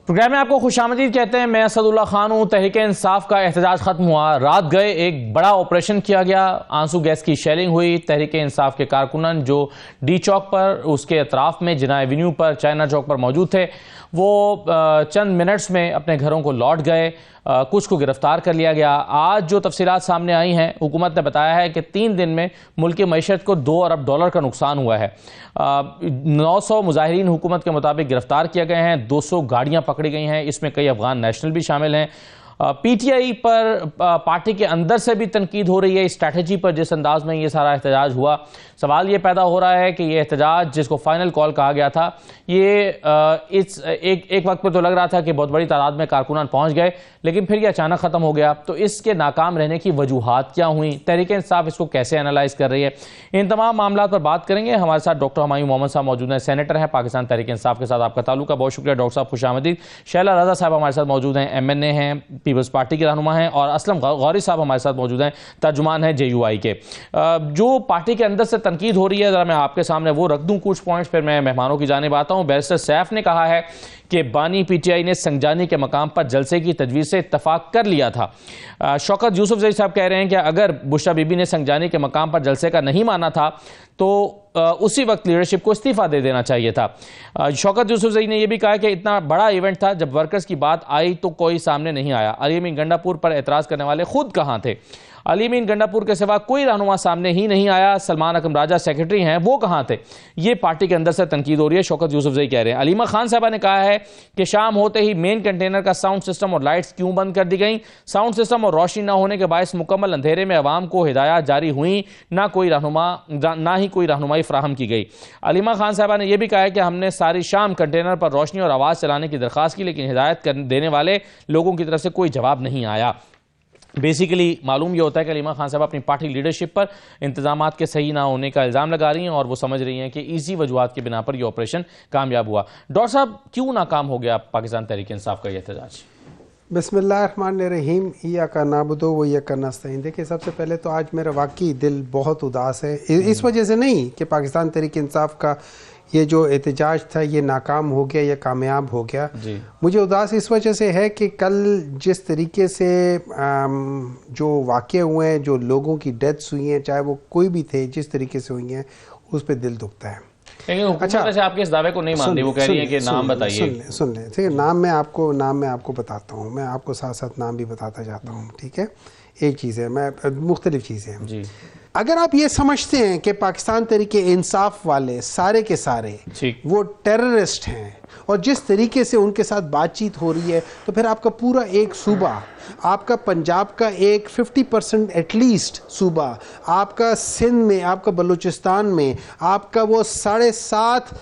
Programme میں آپ کو خوش آمدید کہتے ہیں. میں اسد اللہ خان ہوں. تحریک انصاف کا احتجاج ختم ہوا. رات گئے ایک بڑا آپریشن کیا گیا. آنسو گیس کی شیلنگ ہوئی. تحریک انصاف کے کارکنان جو ڈی چوک پر اس کے اطراف میں جناح ایونیو پر چائنا چوک پر موجود تھے وہ چند منٹس میں اپنے گھروں کو لوٹ گئے. کچھ کو گرفتار کر لیا گیا. آج جو تفصیلات سامنے آئی ہیں حکومت نے بتایا ہے کہ 3 دن میں ملک معیشت کو $2 ارب کا نقصان ہوا ہے. 900 مظاہرین حکومت کے مطابق گرفتار کیے گئے ہیں. 200 گاڑیاں پکڑی گئی ہیں. اس میں کئی افغان نیشنل بھی شامل ہیں. P T I per party کے اندر سے بھی تنقید ہو رہی ہے اسٹریٹجی پر جس انداز میں یہ سارا احتجاج ہوا. سوال یہ پیدا ہو رہا ہے کہ یہ احتجاج جس کو فائنل کال کہا گیا تھا یہ ایک وقت پہ تو لگ رہا تھا کہ بہت بڑی تعداد میں کارکنان پہنچ گئے لیکن پھر یہ اچانک ختم ہو گیا. تو اس کے ناکام رہنے کی وجوہات کیا ہوئیں؟ تحریک انصاف اس کو کیسے انالائز کر رہی ہے؟ ان تمام معاملات پر بات کریں گے. ہمارے ساتھ ڈاکٹر ہمایوں محمد صاحب موجود ہیں. سینیٹر ہیں پاکستان تحریک انصاف کے ساتھ آپ کا تعلق ہے. بہت شکریہ ڈاکٹر صاحب, خوش آمدید. شیلا رضا صاحب ہمارے ساتھ موجود ہیں, MNA ہیں, پیپلز پارٹی کے رہنما ہیں. اور اسلم غوری صاحب ہمارے ساتھ موجود ہیں, ترجمان ہیں JUI کے. جو پارٹی کے اندر سے تنقید ہو رہی ہے ذرا میں آپ کے سامنے وہ رکھ دوں کچھ پوائنٹس, پھر میں مہمانوں کی جانب آتا ہوں. بیرسٹر سیف نے کہا ہے کہ بانی PTI نے سنجانی کے مقام پر جلسے کی تجویز سے اتفاق کر لیا تھا. شوکت یوسف زئی صاحب کہہ رہے ہیں کہ اگر بشرا بی بی نے سنجانی کے مقام پر جلسے کا نہیں مانا تھا تو اسی وقت لیڈرشپ کو استعفیٰ دے دینا چاہیے تھا. شوکت یوسف زئی نے یہ بھی کہا کہ اتنا بڑا ایونٹ تھا, جب ورکرز کی بات آئی تو کوئی سامنے نہیں آیا. علی امین گنڈا پور پر اعتراض کرنے والے خود کہاں تھے؟ علی امین گنڈا پور کے سوا کوئی رہنما سامنے ہی نہیں آیا. سلمان اکرم راجہ سیکرٹری ہیں, وہ کہاں تھے؟ یہ پارٹی کے اندر سے تنقید ہو رہی ہے. شوکت یوسف زئی کہہ رہے ہیں. علیمہ خان صاحبہ نے کہا ہے کہ شام ہوتے ہی مین کنٹینر کا ساؤنڈ سسٹم اور لائٹس کیوں بند کر دی گئیں؟ ساؤنڈ سسٹم اور روشنی نہ ہونے کے باعث مکمل اندھیرے میں عوام کو ہدایات جاری ہوئیں, نہ ہی کوئی رہنمائی فراہم کی گئی. علیمہ خان صاحبہ نے یہ بھی کہا ہے کہ ہم نے ساری شام کنٹینر پر روشنی اور آواز چلانے کی درخواست کی لیکن ہدایت دینے والے لوگوں کی طرف سے کوئی جواب نہیں آیا. بیسیکلی معلوم یہ ہوتا ہے کہ علیمہ خان صاحب اپنی پارٹی لیڈرشپ پر انتظامات کے صحیح نہ ہونے کا الزام لگا رہی ہیں اور وہ سمجھ رہی ہیں کہ ایزی وجوہات کی بنا پر یہ آپریشن کامیاب ہوا. ڈاکٹر صاحب کیوں ناکام ہو گیا پاکستان تحریک انصاف کا یہ احتجاج؟ بسم اللہ الرحمن الرحیم. ایاک نعبد و ایاک نستعین. دیکھیں سب سے پہلے تو آج میرا واقعی دل بہت اداس ہے. اس وجہ سے نہیں کہ پاکستان تحریک انصاف کا یہ جو احتجاج تھا یہ ناکام ہو گیا یا کامیاب ہو گیا. مجھے اداس اس وجہ سے ہے کہ کل جس طریقے سے جو واقع ہوئے ہیں, جو لوگوں کی ڈیتھس ہوئی ہیں, چاہے وہ کوئی بھی تھے, جس طریقے سے ہوئی ہیں اس پہ دل دکھتا ہے. اچھا آپ کے اس دعوے کو نہیں مانتے, وہ کہہ رہی ہیں کہ نام بتائیے. سن لیں ٹھیک ہے, نام میں آپ کو بتاتا ہوں, میں آپ کو ساتھ ساتھ نام بھی بتاتا جاتا ہوں. ٹھیک ہے, ایک چیز ہے, میں مختلف چیزیں ہیں. اگر آپ یہ سمجھتے ہیں کہ پاکستان تحریک انصاف والے سارے کے سارے وہ ٹیررسٹ ہیں اور جس طریقے سے ان کے ساتھ بات چیت ہو رہی ہے تو پھر آپ کا پورا ایک صوبہ, آپ کا پنجاب کا ایک 50% ایٹ لیسٹ صوبہ, آپ کا سندھ میں, آپ کا بلوچستان میں, آپ کا وہ 7.5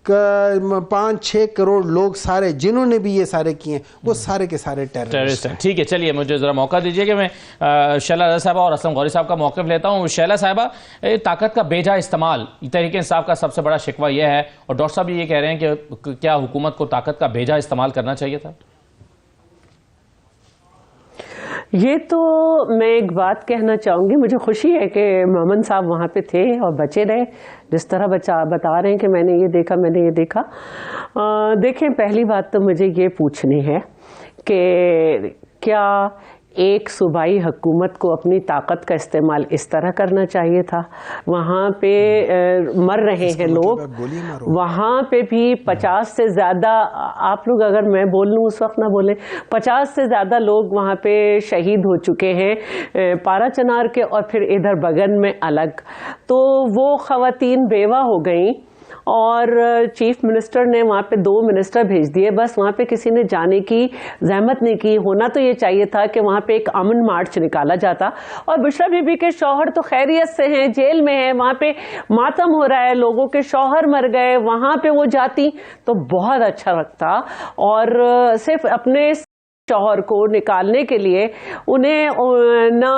5-6 کروڑ لوگ سارے جنہوں نے بھی یہ سارے کیے ہیں وہ سارے کے سارے ٹیررسٹ ہیں. ٹھیک ہے, چلیے مجھے ذرا موقع دیجئے کہ میں شیلا رضا صاحبہ اور اسلم غوری صاحب کا موقف لیتا ہوں. شیلا صاحبہ, طاقت کا بے جا استعمال تحریک انصاف کا سب سے بڑا شکوہ یہ ہے اور ڈاکٹر صاحب یہ کہہ رہے ہیں کہ کیا حکومت کو طاقت کا بے جا استعمال کرنا چاہیے تھا؟ یہ تو میں ایک بات کہنا چاہوں گی, مجھے خوشی ہے کہ مومن صاحب وہاں پہ تھے اور بچے رہے. جس طرح بتا رہے ہیں کہ میں نے یہ دیکھا. دیکھیں, پہلی بات تو مجھے یہ پوچھنی ہے کہ کیا ایک صوبائی حکومت کو اپنی طاقت کا استعمال اس طرح کرنا چاہیے تھا؟ وہاں پہ مر رہے ہیں لوگ, وہاں پہ بھی 50 سے زیادہ, آپ لوگ اگر میں بول لوں اس وقت نہ بولیں, 50 سے زیادہ لوگ وہاں پہ شہید ہو چکے ہیں پارا چنار کے اور پھر ادھر بگن میں الگ. تو وہ خواتین بیوہ ہو گئیں اور چیف منسٹر نے وہاں پہ 2 منسٹر بھیج دیے, بس وہاں پہ کسی نے جانے کی زحمت نہیں کی. ہونا تو یہ چاہیے تھا کہ وہاں پہ ایک امن مارچ نکالا جاتا. اور بشرا بی بی کے شوہر تو خیریت سے ہیں, جیل میں ہیں, وہاں پہ ماتم ہو رہا ہے, لوگوں کے شوہر مر گئے, وہاں پہ وہ جاتی تو بہت اچھا لگتا. اور صرف اپنے شوہر کو نکالنے کے لیے انہیں نہ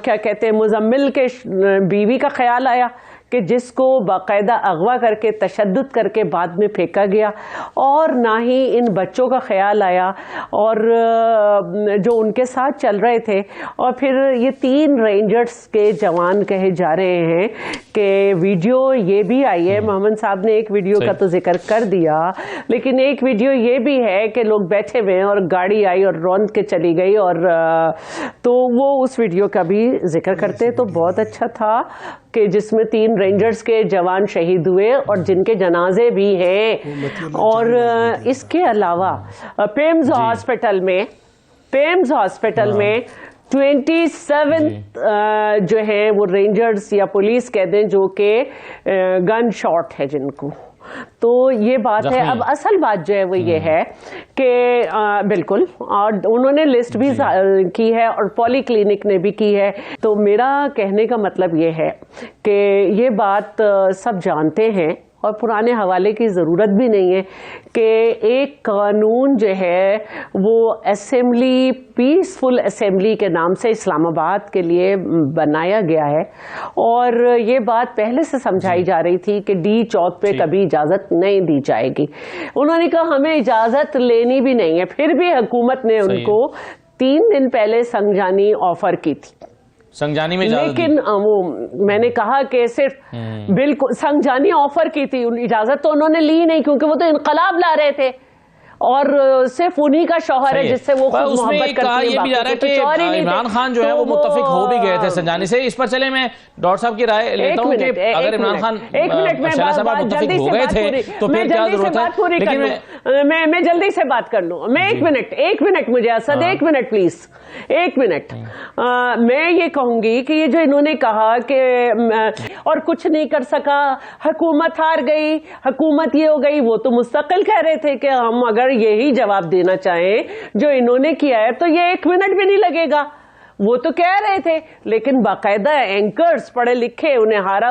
کیا کہتے ہیں مزمل کے بیوی کا خیال آیا کہ جس کو باقاعدہ اغوا کر کے تشدد کر کے بعد میں پھینکا گیا، اور نہ ہی ان بچوں کا خیال آیا اور جو ان کے ساتھ چل رہے تھے. اور پھر یہ 3 رینجرز کے جوان کہے جا رہے ہیں کہ ویڈیو یہ بھی آئی ہے، محمد صاحب نے ایک ویڈیو کا تو ذکر کر دیا، لیکن ایک ویڈیو یہ بھی ہے کہ لوگ بیٹھے ہوئے ہیں اور گاڑی آئی اور روند کے چلی گئی، اور تو وہ اس ویڈیو کا بھی ذکر کرتے تو بہت اچھا تھا کہ جس میں 3 رینجرز کے جوان شہید ہوئے اور جن کے جنازے بھی ہیں. اور اس کے علاوہ پیمز ہاسپٹل میں 27 جو ہیں وہ رینجرز یا پولیس کہہ دیں جو کہ گن شاٹ ہے جن کو. تو یہ بات ہے. اب اصل بات جو ہے وہ یہ ہے کہ بالکل، اور انہوں نے لسٹ بھی کی ہے اور پولی کلینک نے بھی کی ہے. تو میرا کہنے کا مطلب یہ ہے کہ یہ بات سب جانتے ہیں اور پرانے حوالے کی ضرورت بھی نہیں ہے کہ ایک قانون جو ہے وہ اسمبلی، پیسفل اسمبلی کے نام سے اسلام آباد کے لیے بنایا گیا ہے، اور یہ بات پہلے سے سمجھائی جا رہی تھی کہ ڈی چوک پہ کبھی اجازت نہیں دی جائے گی. انہوں نے کہا ہمیں اجازت لینی بھی نہیں ہے، پھر بھی حکومت نے ان کو 3 دن پہلے سنجانی آفر کی تھی. سنجانی میں لیکن وہ میں نے کہا کہ صرف بالکل سنجانی آفر کی تھی، اجازت تو انہوں نے لی نہیں، کیونکہ وہ تو انقلاب لا رہے تھے اور صرف انہی کا شوہر ہے جس سے وہ خود محبت کرتی ہیں. یہ بھی جا رہا ہے کہ عمران خان جو ہے وہ متفق ہو بھی گئے تھے سنجانی سے. اس پر چلے میں ڈاکٹر صاحب کی رائے لیتا ہوں کہ اگر عمران خان شہلا صاحب متفق ہو گئے تھے تو پھر کیا ضرورت ہے. لیکن میں جلدی سے بات کر لوں. میں ایک منٹ مجھے اسد، 1 منٹ پلیز، 1 منٹ. میں یہ کہوں گی کہ یہ جو انہوں نے کہا کہ اور کچھ نہیں کر سکا، حکومت ہار گئی، حکومت یہ ہو گئی، وہ تو مستقل کہہ رہے تھے کہ ہم اگر یہی جواب دینا چاہیں جو انہوں نے کیا ہے تو یہ 1 منٹ بھی نہیں لگے گا. وہ تو کہہ رہے تھے، لیکن باقاعدہ اینکرز پڑھے لکھے، انہیں ہارا،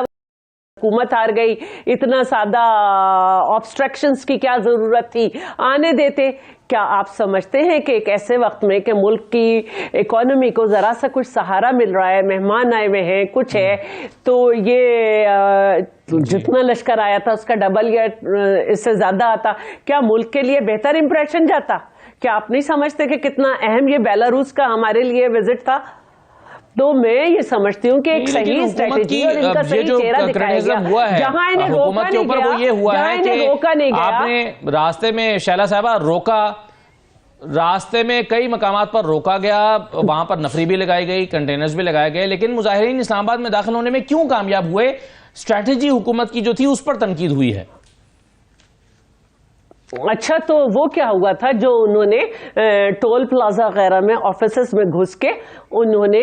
حکومت ہار گئی، اتنا سادہ آبسٹریکشنز کی کیا ضرورت تھی، آنے دیتے. کیا آپ سمجھتے ہیں کہ ایک ایسے وقت میں کہ ملک کی اکانومی کو ذرا سا کچھ سہارا مل رہا ہے، مہمان آئے ہوئے ہیں، کچھ ہے، تو یہ جتنا لشکر آیا تھا اس کا ڈبل یا اس سے زیادہ آتا، کیا ملک کے لیے بہتر امپریشن جاتا؟ کیا آپ نہیں سمجھتے کہ کتنا اہم یہ بیلاروس کا ہمارے لیے وزٹ تھا؟ تو میں یہ سمجھتی ہوں کہ ایک صحیح اسٹریٹجی اور ان کا صحیح چہرہ دکھایا گیا. جہاں انہیں روکا نہیں گیا، جہاں انہیں روکا نہیں گیا، آپ نے راستے میں شہلا صاحبہ روکا، راستے میں کئی مقامات پر روکا گیا، وہاں پر نفری بھی لگائی گئی، کنٹینرز بھی لگائے گئے، لیکن مظاہرین اسلام آباد میں داخل ہونے میں کیوں کامیاب ہوئے؟ اسٹریٹجی حکومت کی جو تھی اس پر تنقید ہوئی ہے. اچھا، تو وہ کیا ہوا تھا جو انہوں نے ٹول پلازا وغیرہ میں آفیسز میں گھس کے انہوں نے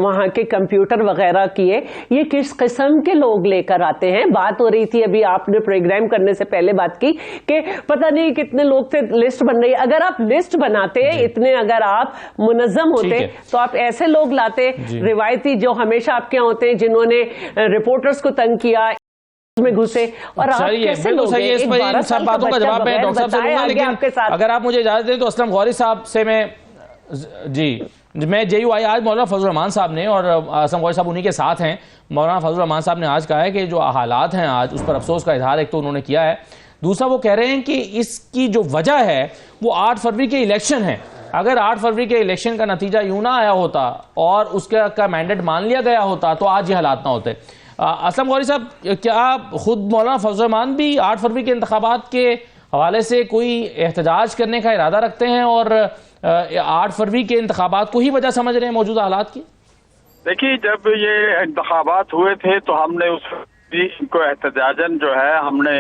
وہاں کے کمپیوٹر وغیرہ کیے؟ یہ کس قسم کے لوگ لے کر آتے ہیں؟ بات ہو رہی تھی ابھی آپ نے پروگرام کرنے سے پہلے بات کی کہ پتہ نہیں کتنے لوگ تھے، لسٹ بن رہی. اگر آپ لسٹ بناتے اتنے، اگر آپ منظم ہوتے تو آپ ایسے لوگ لاتے روایتی جو ہمیشہ آپ کے ہوتے ہیں، جنہوں نے رپورٹرز کو تنگ کیا، میں گھسے. اور آپ کیسے لوگ ہیں؟ ایک 12 سال کا بچہ بغیر بتائے آگے آپ کے ساتھ. اگر آپ مجھے اجازت دیں تو اسلم غوری صاحب سے میں جے یو آئی آج مولانا فضل الرحمان صاحب نے، اور اسلم غوری صاحب انہی کے ساتھ ہیں، مولانا فضل الرحمان صاحب نے آج کہا ہے کہ جو حالات ہیں آج اس پر افسوس کا اظہار ایک تو انہوں نے کیا ہے، دوسرا وہ کہہ رہے ہیں کہ اس کی جو وجہ ہے وہ 8 فروری کے الیکشن ہے. اگر 8 فروری کے الیکشن کا نتیجہ یوں نہ آیا ہوتا اور اس کا مینڈیٹ مان لیا گیا ہوتا تو آج یہ حالات نہ ہوتے. اسلم غوری صاحب، کیا خود مولانا فضل الرحمان بھی 8 فروری کے انتخابات کے حوالے سے کوئی احتجاج کرنے کا ارادہ رکھتے ہیں اور 8 فروری کے انتخابات کو ہی وجہ سمجھ رہے ہیں موجودہ حالات کی؟ دیکھیے، جب یہ انتخابات ہوئے تھے تو ہم نے اس ان کو احتجاجاً جو ہے ہم نے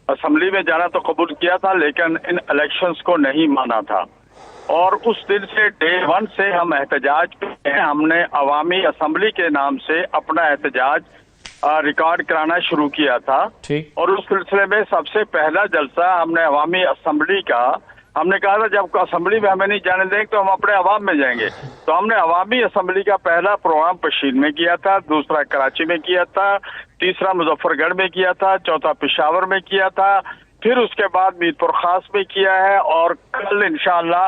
اسمبلی میں جانا تو قبول کیا تھا، لیکن ان الیکشنز کو نہیں مانا تھا. اور اس دن سے ڈے 1 سے ہم احتجاج پہ ہیں. ہم نے عوامی اسمبلی کے نام سے اپنا احتجاج ریکارڈ کرانا شروع کیا تھا. اور اس سلسلے میں سب سے پہلا جلسہ ہم نے عوامی اسمبلی کا، ہم نے کہا تھا جب اسمبلی میں ہمیں نہیں جانے دیں تو ہم اپنے عوام میں جائیں گے. تو ہم نے عوامی اسمبلی کا پہلا پروگرام پشین میں کیا تھا، دوسرا کراچی میں کیا تھا، تیسرا مظفر گڑھ میں کیا تھا، چوتھا پشاور میں کیا تھا، پھر اس کے بعد میر پور خاص میں کیا ہے، اور کل انشاءاللہ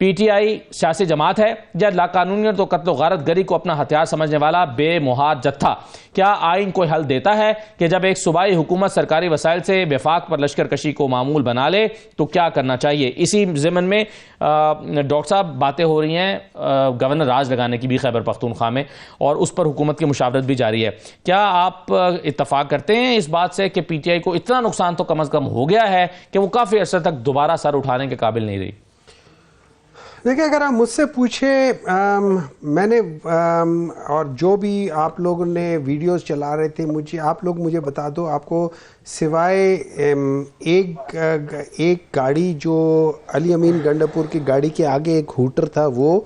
پی ٹی آئی سیاسی جماعت ہے یا لاقانونیت و قتل و غارت گری کو اپنا ہتھیار سمجھنے والا بے محاد جتھا؟ کیا آئین کوئی حل دیتا ہے کہ جب ایک صوبائی حکومت سرکاری وسائل سے وفاق پر لشکر کشی کو معمول بنا لے تو کیا کرنا چاہیے؟ اسی ضمن میں ڈاکٹر صاحب باتیں ہو رہی ہیں گورنر راج لگانے کی بھی خیبر پختونخوا میں، اور اس پر حکومت کی مشاورت بھی جاری ہے۔ کیا آپ اتفاق کرتے ہیں اس بات سے کہ پی ٹی آئی کو اتنا نقصان تو کم از کم ہو گیا ہے کہ وہ کافی عرصے تک دوبارہ سر اٹھانے کے قابل نہیں رہی؟ دیکھیں، اگر آپ مجھ سے پوچھیں، میں نے اور جو بھی آپ لوگوں نے ویڈیوز چلا رہے تھے، آپ لوگ مجھے بتا دو، آپ کو سوائے ایک گاڑی جو علی امین گنڈاپور کی گاڑی کے آگے ایک ہوٹر تھا وہ،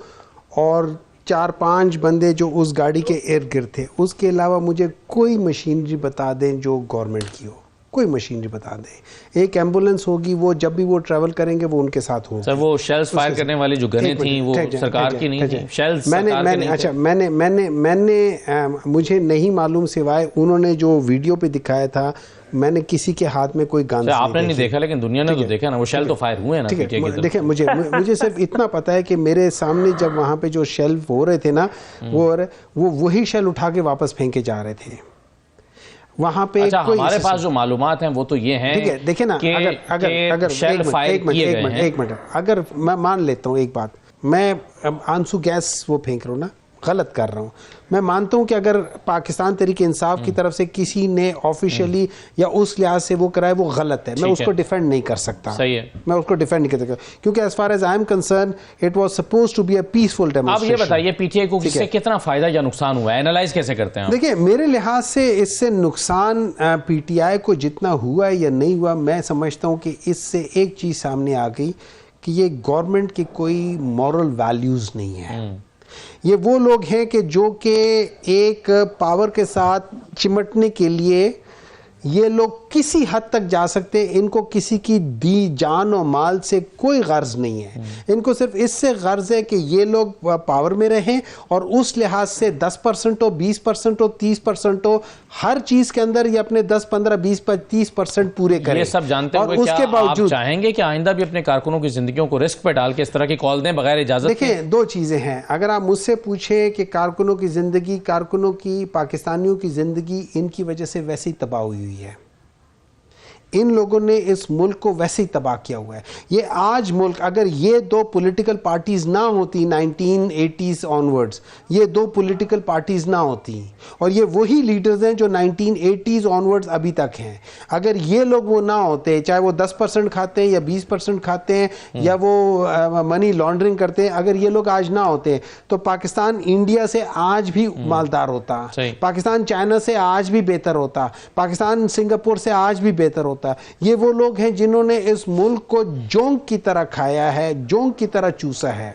اور 4-5 بندے جو اس گاڑی کے ارد گرد تھے، اس کے علاوہ مجھے کوئی مشینری بتا دیں جو گورنمنٹ کی ہو، کوئی مشینری بتا دیں۔ ایک ایمبولنس ہوگی، وہ جب بھی وہ ٹریول کریں گے وہ ان کے ساتھ ہوگی۔ سر وہ شیلز فائر کرنے والی جو گنیں تھیں وہ سرکار کی نہیں تھیں؟ شیلز سرکار کی نہیں تھیں؟ میں نے مجھے نہیں معلوم، سوائے انہوں نے جو ویڈیو پہ دکھایا تھا، میں نے کسی کے ہاتھ میں کوئی گن آپ نے نہیں دیکھا، لیکن دنیا نے تو دیکھا نا، وہ شیل تو فائر ہوئے نا۔ دیکھیں، مجھے صرف اتنا پتا ہے کہ میرے سامنے جب وہاں پہ جو شیل ہو رہے تھے نا، وہ وہی شیل اٹھا کے واپس پھینکے جا رہے تھے وہاں پہ۔ ہمارے پاس جو معلومات ہیں وہ تو یہ ہیں، دیکھیں نا، اگر شیل فائر کیے گئے ہیں۔ ایک منٹ، اگر میں مان لیتا ہوں ایک بات، میں آنسو گیس وہ پھینک رہا ہوں نا، غلط کر رہا ہوں، میں مانتا ہوں کہ اگر پاکستان تحریک انصاف کی طرف سے کسی نے آفیشلی یا اس لحاظ سے وہ کرائے وہ غلط ہے، میں اس کو ڈیفینڈ نہیں کر سکتا، صحیح ہے، میں اس کو ڈیفینڈ نہیں کر سکتا، کیونکہ as far as I am concerned it was supposed to be a peaceful demonstration۔ اب یہ بتائیے پی ٹی آئی کو اس سے کتنا فائدہ یا نقصان ہوا ہے، اینالائز کیسے کرتے ہیں؟ دیکھیں، میرے لحاظ سے اس سے نقصان پی ٹی آئی کو جتنا ہوا ہے یا نہیں ہوا، میں سمجھتا ہوں کہ اس سے ایک چیز سامنے آ گئی کہ یہ گورنمنٹ کی کوئی مورل ویلیوز نہیں ہے۔ یہ وہ لوگ ہیں کہ جو کہ ایک پاور کے ساتھ چمٹنے کے لیے یہ لوگ کسی حد تک جا سکتے ہیں، ان کو کسی کی دی جان و مال سے کوئی غرض نہیں ہے، ان کو صرف اس سے غرض ہے کہ یہ لوگ پاور میں رہیں، اور اس لحاظ سے 10% ہو، 20% ہو، 30% ہو، ہر چیز کے اندر یہ اپنے 10, 15, 20, 30% پورے کریں۔ یہ سب جانتے ہوئے کیا آپ چاہیں گے کہ آئندہ بھی اپنے کارکنوں کی زندگیوں کو رسک پہ ڈال کے اس طرح کی کال دیں بغیر اجازت؟ دیکھیں، دو چیزیں ہیں، اگر آپ مجھ سے پوچھیں کہ کارکنوں کی زندگی، کارکنوں کی، پاکستانیوں کی زندگی ان کی وجہ سے ویسے ہی تباہ ہوئی ہے، ان لوگوں نے اس ملک کو ویسے ہی تباہ کیا ہوا ہے۔ یہ آج ملک، اگر یہ دو پولیٹیکل پارٹیز نہ ہوتی 1980s آنورڈز، یہ دو پولیٹیکل پارٹیز نہ ہوتی، اور یہ وہی لیڈرز ہیں جو 1980s آنورڈز ابھی تک ہیں، اگر یہ لوگ وہ نہ ہوتے، چاہے وہ 10% کھاتے ہیں یا 20% کھاتے ہیں یا وہ منی لانڈرنگ کرتے ہیں، اگر یہ لوگ آج نہ ہوتے تو پاکستان انڈیا سے آج بھی مالدار ہوتا، پاکستان چائنا سے آج بھی بہتر ہوتا، پاکستان سنگاپور سے آج بھی بہتر ہوتا۔ یہ وہ لوگ ہیں جنہوں نے اس ملک کو جونک کی طرح کھایا ہے، جونک کی طرح چوسا ہے،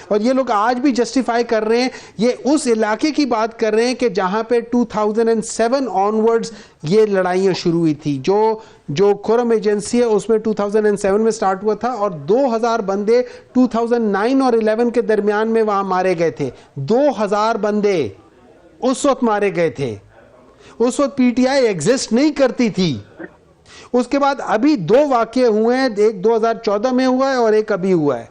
اور یہ لوگ آج بھی جسٹیفائی کر رہے ہیں۔ یہ اس علاقے کی بات کر رہے ہیں کہ جہاں پہ 2007 آنورڈز یہ لڑائیاں شروع ہوئی تھی، جو کورم ایجنسی ہے اس میں 2007 میں سٹارٹ ہوا تھا، اور 2000 بندے 2009 اور 11 کے درمیان میں وہاں مارے گئے تھے، 2000 بندے اس وقت مارے گئے تھے، اس وقت پی ٹی آئی ایگزسٹ نہیں کرتی تھی۔ اس کے بعد ابھی 2 واقعے ہوئے ہیں، ایک 2014 میں ہوا ہے اور ایک ابھی ہوا ہے۔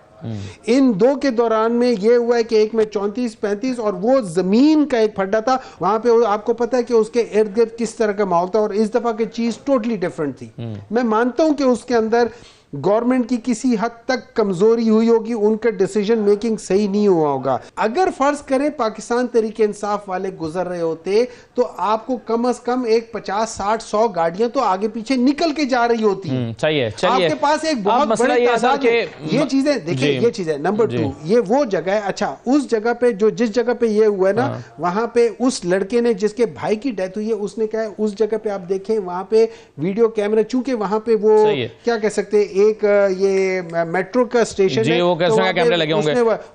ان 2 کے دوران میں یہ ہوا ہے کہ ایک میں 34-35، اور وہ زمین کا ایک پھڈا تھا، وہاں پہ آپ کو پتا ہے کہ اس کے ارد گرد کس طرح کا ماحول تھا، اور اس دفعہ کی چیز ٹوٹلی ڈیفرنٹ تھی۔ میں مانتا ہوں کہ اس کے اندر گورنمنٹ کی کسی حد تک کمزوری ہوئی ہوگی، ان کا ڈیسیجن میکنگ صحیح نہیں ہوا ہوگا۔ اگر فرض کریں پاکستان تحریک انصاف والے گزر رہے ہوتے تو آپ کو کم از کم ایک 50, 60, 100 گاڑیاں تو آگے پیچھے نکل کے جا رہی ہوتی۔ آپ کے پاس ایک بہت بڑی تعداد ہے۔ یہ چیزیں دیکھیں، یہ چیزیں نمبر 2، یہ وہ جگہ ہے، اچھا اس جگہ پہ جس جگہ پہ یہ ہوا ہے نا، وہاں پہ اس لڑکے نے جس کے بھائی کی ڈیتھ ہوئی ہے، اس نے کہا اس جگہ پہ آپ دیکھیں، وہاں پہ ویڈیو کیمرہ، چونکہ وہاں پہ وہ کیا کہہ سکتے، ایک یہ میٹرو کا اسٹیشن ہے،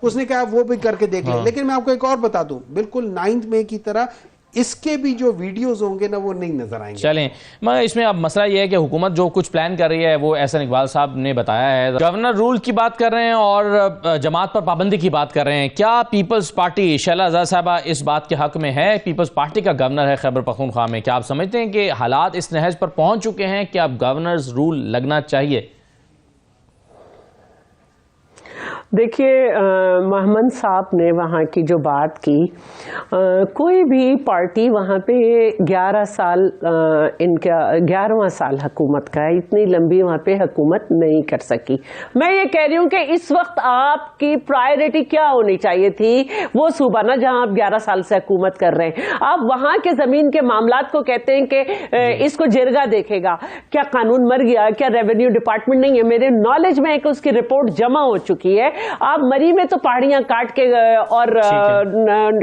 اس نے کہا وہ بھی کر کے دیکھ لیں۔ لیکن میں آپ کو ایک اور بتا دوں، بالکل 9 مئی کی طرح اس کے بھی جو ویڈیوز ہوں گے نا وہ نہیں نظر آئیں گے۔ چلیں، مگر اس میں اب مسئلہ یہ ہے کہ حکومت جو کچھ پلان کر رہی ہے وہ احسن اقبال صاحب نے بتایا ہے، گورنر رول کی بات کر رہے ہیں اور جماعت پر پابندی کی بات کر رہے ہیں۔ کیا پیپلز پارٹی، شیلا آزاد صاحبہ اس بات کے حق میں ہے؟ پیپلز پارٹی کا گورنر ہے خیبر پختونخوا میں، کیا آپ سمجھتے ہیں کہ حالات اس نہج پر پہنچ چکے ہیں کہ اب گورنرز رول لگنا چاہیے؟ دیکھیے محمد صاحب نے وہاں کی جو بات کی، کوئی بھی پارٹی وہاں پہ 11 سال ان کا 11واں سال حکومت کا ہے، اتنی لمبی وہاں پہ حکومت نہیں کر سکی. میں یہ کہہ رہی ہوں کہ اس وقت آپ کی پرائرٹی کیا ہونی چاہیے تھی؟ وہ صوبہ نا جہاں آپ 11 سال سے حکومت کر رہے ہیں، آپ وہاں کے زمین کے معاملات کو کہتے ہیں کہ اس کو جرگا دیکھے گا. کیا قانون مر گیا؟ کیا ریونیو ڈپارٹمنٹ نہیں ہے؟ میرے نالج میں ہے کہ اس کی رپورٹ جمع ہو چکی ہے. آپ مری میں تو پہاڑیاں کاٹ کے اور